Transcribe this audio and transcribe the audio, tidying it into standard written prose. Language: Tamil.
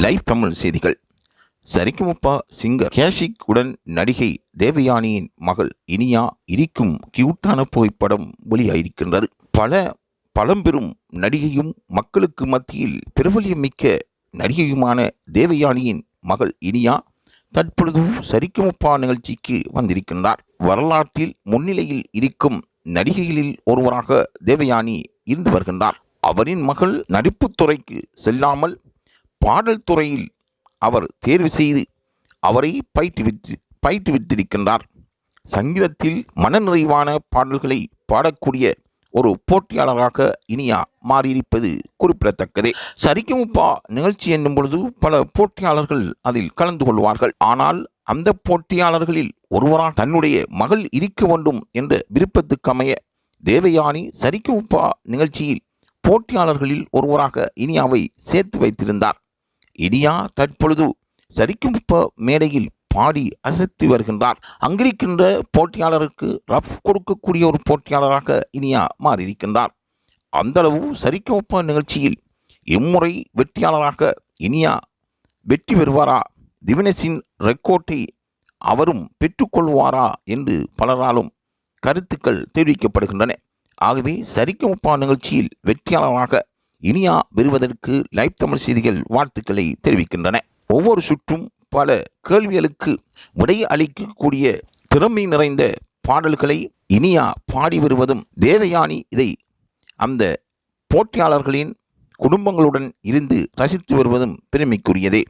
லைவ் தமிழ் செய்திகள். சரிகமபா சிங்கர் கேஷிக் உடன் நடிகை தேவயானியின் மகள் இனியா இருக்கும் கியூட்டான புகைப்படம் வெளியாயிருக்கின்றது. பல பழம்பெரும் நடிகையும் மக்களுக்கு மத்தியில் பிரபல்யமிக்க நடிகையுமான தேவயானியின் மகள் இனியா தற்பொழுது சரிகமபா நிகழ்ச்சிக்கு வந்திருக்கின்றார். வரலாற்றில் முன்னிலையில் இருக்கும் நடிகைகளில் ஒருவராக தேவயானி இருந்து வருகின்றார். அவரின் மகள் நடிப்புத் துறைக்கு செல்லாமல் பாடல் துறையில் அவர் தேர்வு செய்து அவரை பயிற்றுவித்திருக்கின்றார். சங்கீதத்தில் மனநிறைவான பாடல்களை பாடக்கூடிய ஒரு போட்டியாளராக இனியா மாறியிருப்பது குறிப்பிடத்தக்கதே. சரிகமபா நிகழ்ச்சி என்னும் பொழுது பல போட்டியாளர்கள் அதில் கலந்து கொள்வார்கள். ஆனால் அந்த போட்டியாளர்களில் ஒருவராக தன்னுடைய மகள் இருக்க வேண்டும் என்ற விருப்பத்துக்கு அமைய தேவயானி சரிகமபா நிகழ்ச்சியில் போட்டியாளர்களில் ஒருவராக இனியாவை சேர்த்து வைத்திருந்தார். இனியா தற்பொழுது சரிகமபா மேடையில் பாடி அசைத்து வருகின்றார். அங்கிருக்கின்ற போட்டியாளருக்கு ரஃப் கொடுக்கக்கூடிய ஒரு போட்டியாளராக இனியா மாறியிருக்கின்றார். அந்த அளவு சரிகமபா நிகழ்ச்சியில் இம்முறை வெற்றியாளராக இனியா வெற்றி பெறுவாரா, திவினேஷின் ரெக்கார்டை அவரும் பெற்றுக்கொள்வாரா என்று பலராலும் கருத்துக்கள் தெரிவிக்கப்படுகின்றன. ஆகவே சரிகமபா நிகழ்ச்சியில் வெற்றியாளராக இனியா பெறுவதற்கு லைவ் தமிழ் செய்திகள் வாழ்த்துக்களை தெரிவிக்கின்றன. ஒவ்வொரு சுற்றும் பல கேள்விகளுக்கு விடை அளிக்கக்கூடிய திறமை நிறைந்த பாடல்களை இனியா பாடி வருவதும் தேவயானி இதை அந்த போட்டியாளர்களின் குடும்பங்களுடன் இருந்து ரசித்து வருவதும் பெருமைக்குரியதே.